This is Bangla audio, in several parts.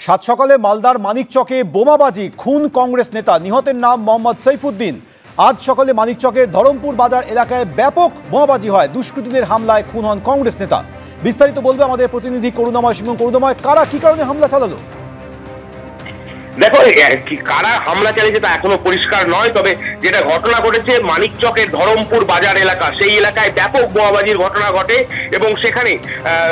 সাত সকালে মালদার মানিকচকে বোমাবাজি, খুন কংগ্রেস নেতা, নিহতের নাম মোহাম্মদ সৈফুদ্দিন। আজ সকালে মানিকচকে ধরমপুর বাজার এলাকায় ব্যাপক বোমাবাজি হয়। দুষ্কৃতীদের হামলায় খুন হন কংগ্রেস নেতা। বিস্তারিত বলবে আমাদের প্রতিনিধি করুণাময় সিংহ। করুণাময়, কারা কি কারণে হামলা চালালো? দেখো, কারা হামলা চালিয়েছে তা এখনো পরিষ্কার নয়। তবে যেটা ঘটনা ঘটেছে মানিকচকের ধরমপুর বাজার এলাকা, সেই এলাকায় ব্যাপক বোমাবাজির ঘটনা ঘটে এবং সেখানে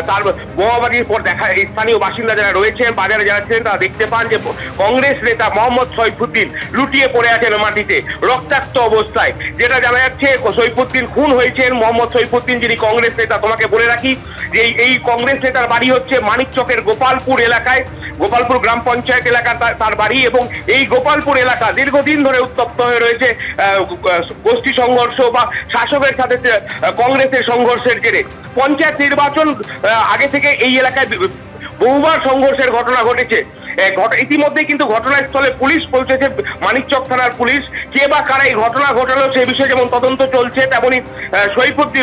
তার বোমাবাজির পর দেখা স্থানীয় বাসিন্দা যারা রয়েছেন, বাজারে যারা ছিলেন, তারা দেখতে পান যে কংগ্রেস নেতা মোহাম্মদ সৈফুদ্দিন লুটিয়ে পড়ে আছেন মাটিতে রক্তাক্ত অবস্থায়। যেটা জানা যাচ্ছে সৈফুদ্দিন খুন হয়েছেন। মোহাম্মদ সৈফুদ্দিন যিনি কংগ্রেস নেতা, তোমাকে বলে রাখি যে এই কংগ্রেস নেতার বাড়ি হচ্ছে মানিকচকের গোপালপুর এলাকায়, গোপালপুর গ্রাম পঞ্চায়েত এলাকা তার বাড়ি। এবং এই গোপালপুর এলাকা দীর্ঘদিন ধরে উত্তপ্ত হয়ে রয়েছে গোষ্ঠী সংঘর্ষ বা শাসকের সাথে কংগ্রেসের সংঘর্ষের জেরে। পঞ্চায়েত নির্বাচন আগে থেকে এই এলাকায় বহুবার সংঘর্ষের ঘটনা ঘটেছে। ইতিমধ্যে কিন্তু ঘটনাস্থলে পুলিশ পৌঁছেছে, মানিকচক থানার পুলিশ। কে বা কারা এই ঘটনা ঘটালো সে বিষয়ে যেমন তদন্ত চলছে, তেমনই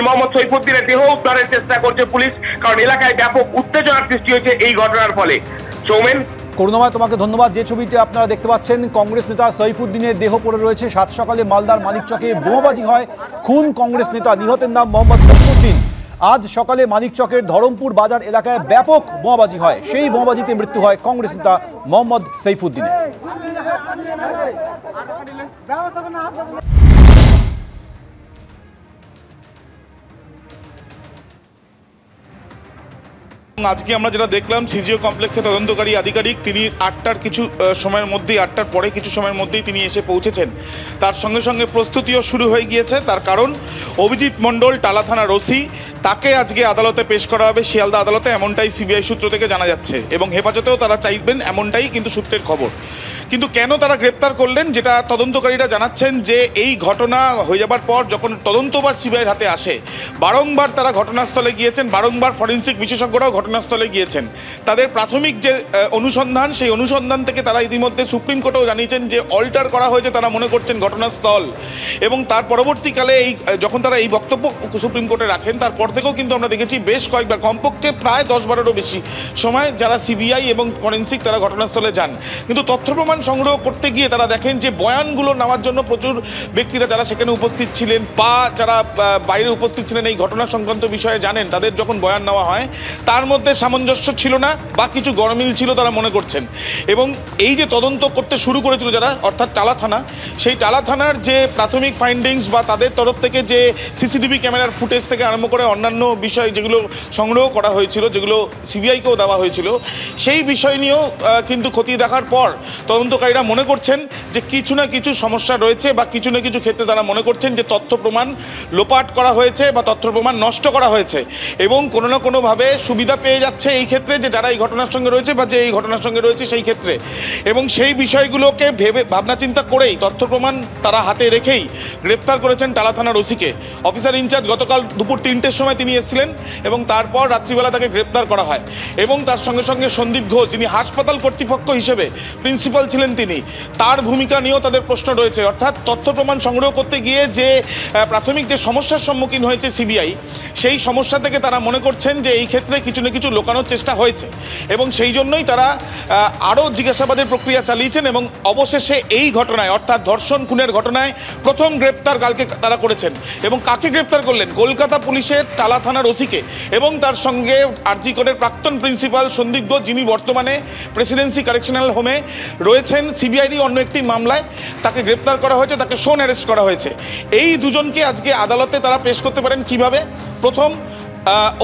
মোহাম্মদ সৈফুদ্দিনের দেহ উদ্ধারের চেষ্টা করছে পুলিশ, কারণ এলাকায় ব্যাপক উত্তেজনার সৃষ্টি হয়েছে এই ঘটনার ফলে। সৌমেন, করুণাময়, তোমাকে ধন্যবাদ। যে ছবিতে আপনারা দেখতে পাচ্ছেন, কংগ্রেস নেতা সৈফুদ্দিনের দেহ পড়ে রয়েছে। সাত সকালে মালদার মানিকচকে বোমাবাজি হয়, খুন কংগ্রেস নেতা, নিহতের নাম মোহাম্মদ সৈফুদ্দিন। আজ সকালে মানিকচকের ধরমপুর বাজার এলাকায় ব্যাপক বোমাবাজি হয়। সেই বোমাবাজিতে মৃত্যু হয় কংগ্রেস নেতা মোহাম্মদ সৈফুদ্দিনের। আজকে আমরা যেটা দেখলাম, সিজিও কমপ্লেক্সের তদন্তকারী আধিকারিক তিনি 8টার কিছু সময়ের মধ্যেই, 8টার পরে কিছু সময়ের মধ্যেই তিনি এসে পৌঁছেছেন। তার সঙ্গে সঙ্গে প্রস্তুতিও শুরু হয়ে গিয়েছে। তার কারণ অভিজিৎ মণ্ডল, টালা থানার ওসি, তাকে আজকে আদালতে পেশ করা হবে, শিয়ালদা আদালতে, এমনটাই সিবিআই সূত্র থেকে জানা যাচ্ছে। এবং হেফাজতেও তারা চাইবেন, এমনটাই কিন্তু সূত্রের খবর। কিন্তু কেন তারা গ্রেপ্তার করলেন, যেটা তদন্তকারীরা জানাচ্ছেন যে এই ঘটনা হয়ে যাবার পর যখন তদন্তবার সিবিআইয়ের হাতে আসে, বারংবার তারা ঘটনাস্থলে গিয়েছেন, বারংবার ফরেন্সিক বিশেষজ্ঞরাও ঘটনাস্থলে গিয়েছেন। তাদের প্রাথমিক যে অনুসন্ধান, সেই অনুসন্ধান থেকে তারা ইতিমধ্যে সুপ্রিম কোর্টেও জানিয়েছেন যে অল্টার করা হয়েছে, তারা মনে করছেন ঘটনাস্থল। এবং তার পরবর্তীকালে যখন তারা এই বক্তব্য সুপ্রিম কোর্টে রাখেন, তারপর থেকেও কিন্তু আমরা দেখেছি বেশ কয়েকবার, কমপক্ষে প্রায় 10-12রও বেশি সময় যারা সিবিআই এবং ফরেন্সিক তারা ঘটনাস্থলে যান। কিন্তু তথ্য প্রমাণ সংগ্রহ করতে গিয়ে তারা দেখেন যে বয়ানগুলো নেওয়ার জন্য প্রচুর ব্যক্তিরা যারা সেখানে উপস্থিত ছিলেন বা যারা বাইরে উপস্থিত ছিলেন, এই ঘটনা সংক্রান্ত বিষয়ে জানেন, তাদের যখন বয়ান নেওয়া হয় তার মধ্যে সামঞ্জস্য ছিল না বা কিছু গরমিল ছিল তারা মনে করছেন। এবং এই যে তদন্ত করতে শুরু করেছিল যারা, অর্থাৎ টালা থানা, সেই টালা থানার যে প্রাথমিক ফাইন্ডিংস বা তাদের তরফ থেকে যে সিসিটিভি ক্যামেরার ফুটেজ থেকে আরম্ভ করে অন্যান্য বিষয় যেগুলো সংগ্রহ করা হয়েছিল, যেগুলো সিবিআইকেও দেওয়া হয়েছিল, সেই বিষয় নিয়েও কিন্তু খতিয়ে দেখার পর তদন্তকারীরা মনে করছেন যে কিছু না কিছু সমস্যা রয়েছে বা কিছু না কিছু ক্ষেত্রে তারা মনে করছেন যে তথ্য প্রমাণ লোপাট করা হয়েছে বা তথ্য প্রমাণ নষ্ট করা হয়েছে এবং কোনো না কোনোভাবে সুবিধা পেয়ে যাচ্ছে এই ক্ষেত্রে, যে যারা এই ঘটনার সঙ্গে রয়েছে বা যে এই ঘটনার সঙ্গে রয়েছে সেই ক্ষেত্রে। এবং সেই বিষয়গুলোকে ভাবনা চিন্তা করেই, তথ্য প্রমাণ তারা হাতে রেখেই গ্রেপ্তার করেছেন টালা থানার ওসিকে। অফিসার ইনচার্জ গতকাল দুপুর 3টের সময় তিনি এসেছিলেন এবং তারপর রাত্রিবেলা তাকে গ্রেপ্তার করা হয়। এবং তার সঙ্গে সঙ্গে সন্দীপ ঘোষ, যিনি হাসপাতাল কর্তৃপক্ষ হিসেবে প্রিন্সিপাল ছিলেন, তিনি, তার ভূমিকা নিয়েও তাদের প্রশ্ন রয়েছে। অর্থাৎ তথ্য প্রমাণ সংগ্রহ করতে গিয়ে যে প্রাথমিক যে সমস্যার সম্মুখীন হয়েছে সিবিআই, সেই সমস্যা থেকে তারা মনে করছেন যে এই ক্ষেত্রে কিছু না কিছু লোকানোর চেষ্টা হয়েছে এবং সেই জন্যই তারা আরও জিজ্ঞাসাবাদের প্রক্রিয়া চালিয়েছেন। এবং অবশেষে এই ঘটনায়, অর্থাৎ ধর্ষণ খুনের ঘটনায় প্রথম গ্রেপ্তার কালকে তারা করেছেন। এবং কাকে গ্রেপ্তার করলেন? কলকাতা পুলিশের টালা থানার ওসিকে এবং তার সঙ্গে আরজি করের প্রাক্তন প্রিন্সিপাল সন্দীপ ঘোষ, যিনি বর্তমানে প্রেসিডেন্সি কারেকশনাল হোমে রয়েছেন সিবিআইডি অন্য একটি মামলায়, তাকে গ্রেপ্তার করা হয়েছে, তাকে শোন অ্যারেস্ট করা হয়েছে। এই দুজনকে আজকে আদালতে তারা পেশ করতে পারেন কিভাবে? প্রথম,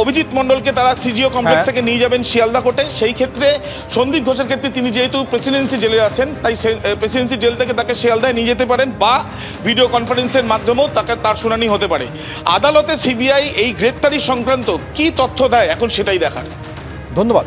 অভিজিৎ মণ্ডলকে তারা সিজিও কমপ্লেক্স থেকে নিয়ে যাবেন শিয়ালদা কোর্টে। সেই ক্ষেত্রে সন্দীপ ঘোষের ক্ষেত্রে তিনি যেহেতু প্রেসিডেন্সি জেলে আছেন, তাই প্রেসিডেন্সি জেল থেকে তাকে শিয়ালদায় নিয়ে যেতে পারেন বা ভিডিও কনফারেন্সের মাধ্যমেও তার শুনানি হতে পারে। আদালতে সিবিআই এই গ্রেপ্তারি সংক্রান্ত কি তথ্য দেয় এখন সেটাই দেখার। ধন্যবাদ।